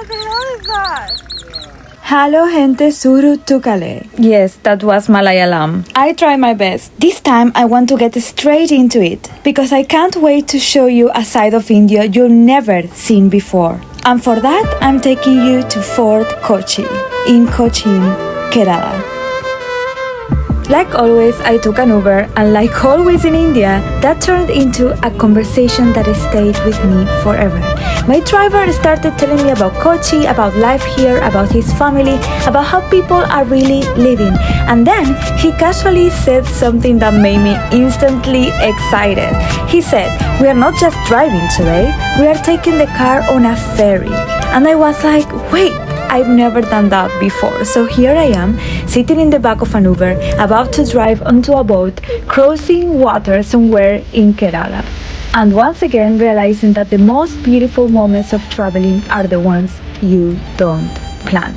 the hell is that? Hello gente, suru tukale. Yes, that was Malayalam. I try my best. This time I want to get straight into it because I can't wait to show you a side of India you've never seen before. And for that, I'm taking you to Fort Kochi in Cochin, Kerala. Like always, I took an Uber, and like always in India, that turned into a conversation that stayed with me forever. My driver started telling me about Kochi, about life here, about his family, about how people are really living. And then he casually said something that made me instantly excited. He said, "We are not just driving today, we are taking the car on a ferry." And I was like, wait, I've never done that before. So here I am, sitting in the back of an Uber, about to drive onto a boat, crossing water somewhere in Kerala. And once again realizing that the most beautiful moments of traveling are the ones you don't plan.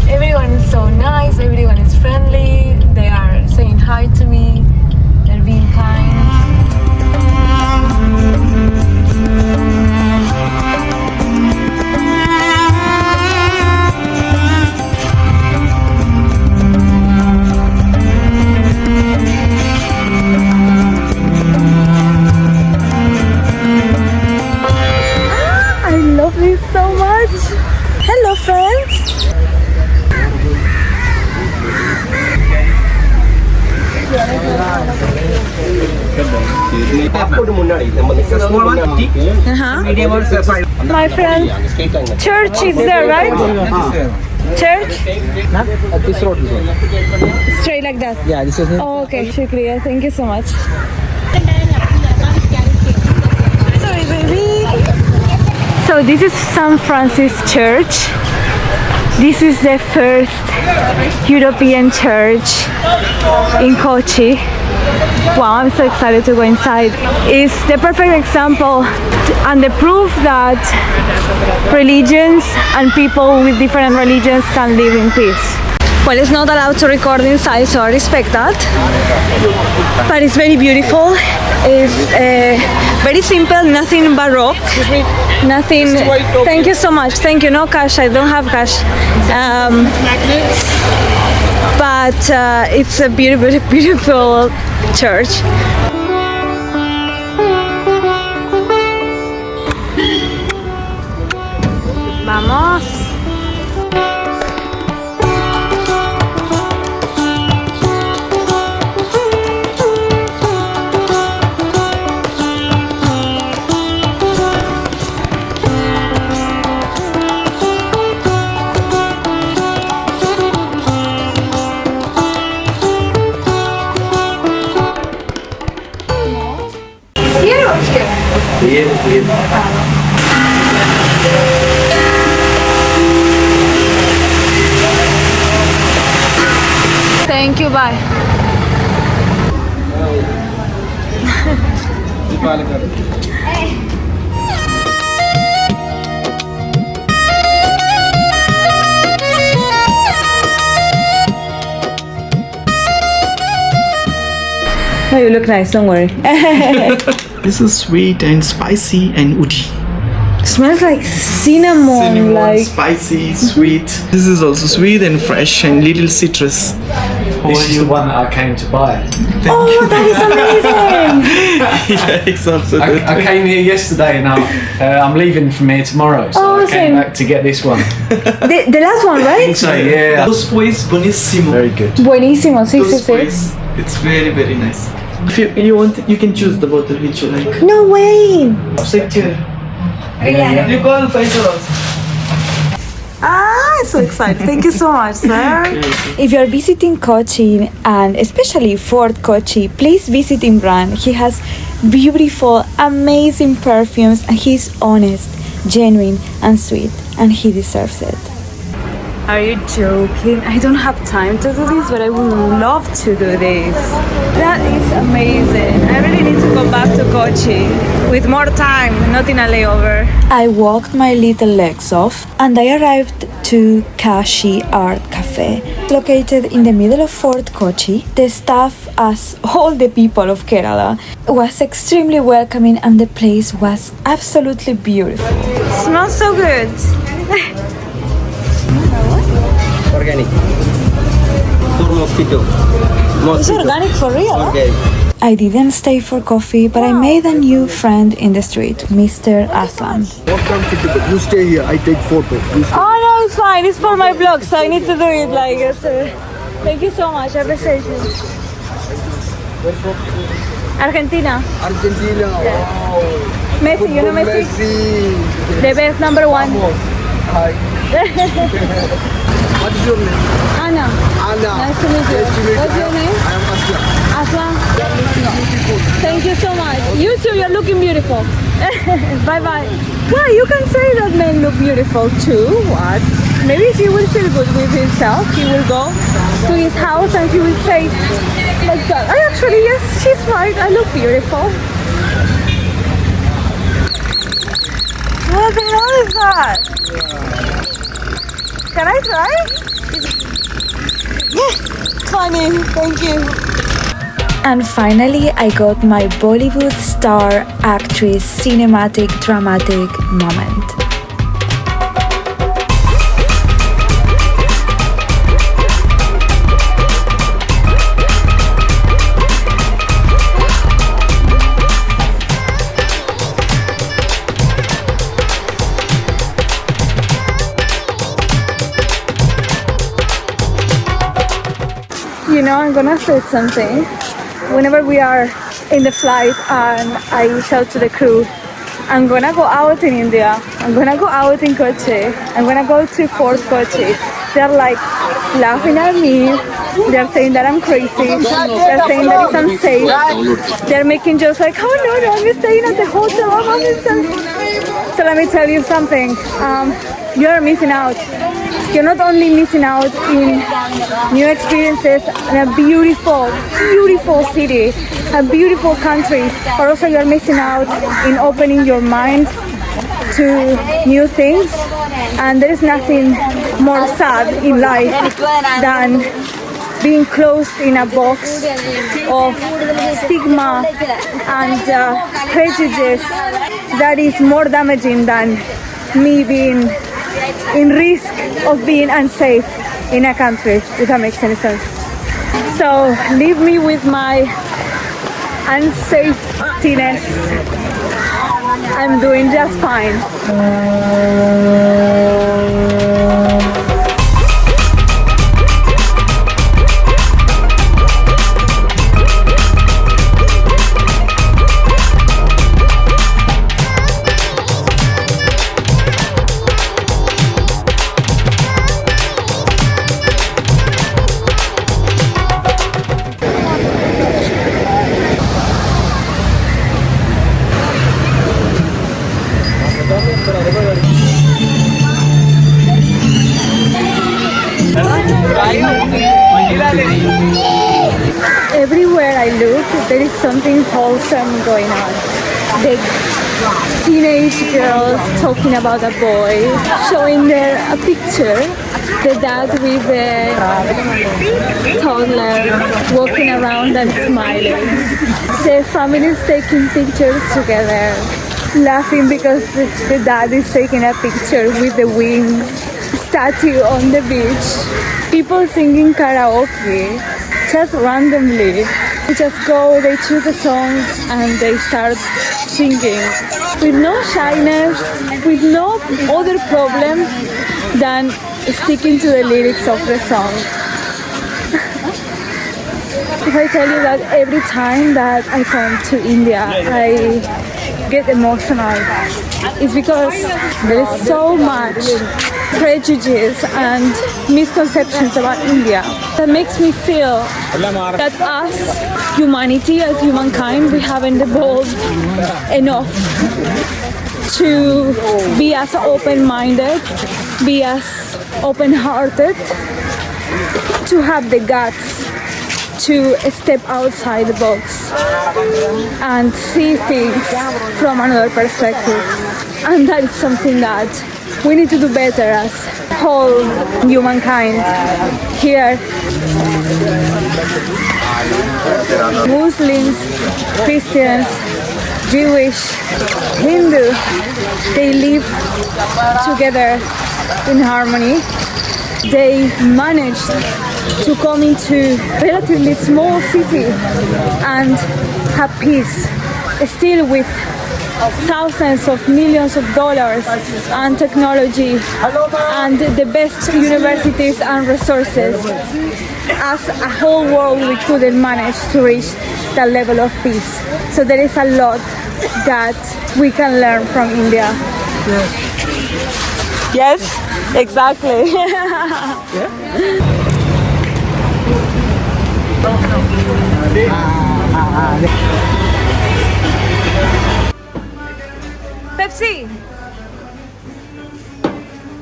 Everyone is so nice, everyone is friendly, they are saying hi to me, they're being kind. I love this so much. Hello friends. My friend, church is there, right? Church? This road is on. Straight like that? Yeah, this is it. Oh, okay. Shukriya. Thank you so much. Sorry, baby. So this is St. Francis Church. This is the first European church in Kochi. Wow, I'm so excited to go inside. It's the perfect example and the proof that religions and people with different religions can live in peace. Well, it's not allowed to record inside, so I respect that. But it's very beautiful. It's very simple, nothing baroque. Nothing. Thank you so much. Thank you. No cash. I don't have cash. But it's a beautiful, beautiful church. Vamos. Thank you, bye. Oh, you look nice, don't worry. This is sweet and spicy and woody. Smells like cinnamon, like spicy, sweet. This is also sweet and fresh and little citrus. This is the one that I came to buy. oh, that is amazing. Yeah, it's also good. I came here yesterday and I'm leaving from here tomorrow, so Oh, I came same. back to get this one. The last one, right? So yeah, Dos pues buonissimo. very good. Buenísimo, sí, sí, Dos sí. pues, it's very very nice. If you want, you can choose the bottle which you like. No way! Sit here. You call Faisal also. Ah, so excited. Thank you so much, sir. If you're visiting Kochi and especially Fort Kochi, please visit Imran. He has beautiful, amazing perfumes and he's honest, genuine and sweet and he deserves it. Are you joking? I don't have time to do this, but I would love to do this. That is amazing. I really need to go back to Kochi with more time, not in a layover. I walked my little legs off and I arrived to Kochi Art Cafe. Located in the middle of Fort Kochi, the staff, as all the people of Kerala, was extremely welcoming and the place was absolutely beautiful. Smells so good. Organic. For mosquito. It's organic for real? Okay. I didn't stay for coffee, but I made a new friend in the street, Mr. Aslam. More comfortable. You stay here. I take photo. You stay. Oh no, it's fine. It's for my blog, so I need to do it like this. Thank you so much. I appreciate it. Where from? Argentina. Argentina. Wow. Messi, you know Messi? The best, number one. Vamos. Hi. What is your name? Anna. Anna. Nice to meet you. Nice to meet you. What's your name? I am Aslam. Aslam. You are looking beautiful. Thank you so much. You too, you're looking beautiful. Bye bye. Well, you can say that men look beautiful too. What? Maybe he will feel good with himself. He will go to his house and he will say, like that. Actually, yes, she's right. I look beautiful. What the hell is that? Can I try? Yeah, funny. Thank you. And finally, I got my Bollywood star actress cinematic dramatic moment. You know, I'm gonna say something. Whenever we are in the flight and I tell to the crew, I'm gonna go out in India, I'm gonna go out in Kochi, I'm gonna go to Fort Kochi. They're like laughing at me, they're saying that I'm crazy, they're saying that it's unsafe, they're making jokes like, oh no, I'm staying at the hotel, so let me tell you something, you're missing out. You're not only missing out in new experiences and a beautiful, beautiful city, a beautiful country, but also you're missing out in opening your mind to new things. And there is nothing more sad in life than being closed in a box of stigma and prejudice that is more damaging than me being in risk of being unsafe in a country, if that makes any sense. So leave me with my unsafetiness. I'm doing just fine. Everywhere I look, there is something wholesome going on. The teenage girls talking about a boy, showing their a picture, the dad with the toddler walking around and smiling. The families taking pictures together, laughing because the dad is taking a picture with the wings, statue on the beach, people singing karaoke, just randomly. They just go, they choose a song and they start singing with no shyness, with no other problem than sticking to the lyrics of the song. If I tell you that every time that I come to India, I get emotional, it's because there is so much prejudice and misconceptions about India that makes me feel that us, humanity, as humankind, we haven't evolved enough to be as open-minded, be as open-hearted, to have the guts to step outside the box and see things from another perspective. And that is something that we need to do better as whole humankind here. Muslims, Christians, Jewish, Hindu, they live together in harmony. They managed to come into a relatively small city and have peace, still with thousands of millions of dollars and technology and the best universities and resources. As a whole world, we couldn't manage to reach that level of peace. So there is a lot that we can learn from India. Yes, exactly. Pepsi.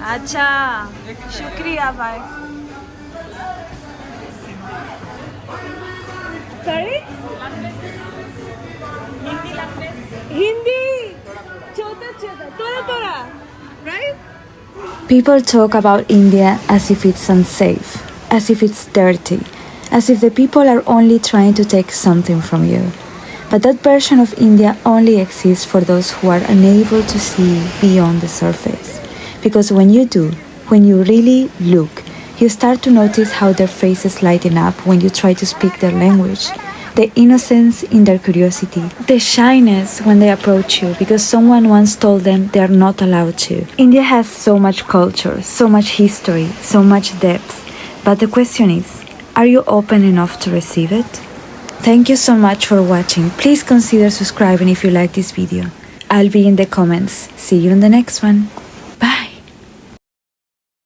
अच्छा, शुक्रिया भाई. Sorry? Hindi. Toda. Right? People talk about India as if it's unsafe, as if it's dirty, as if the people are only trying to take something from you. But that version of India only exists for those who are unable to see beyond the surface. Because when you do, when you really look, you start to notice how their faces lighten up when you try to speak their language. The innocence in their curiosity, the shyness when they approach you because someone once told them they are not allowed to. India has so much culture, so much history, so much depth. But the question is, are you open enough to receive it? Thank you so much for watching. Please consider subscribing if you like this video. I'll be in the comments. See you in the next one.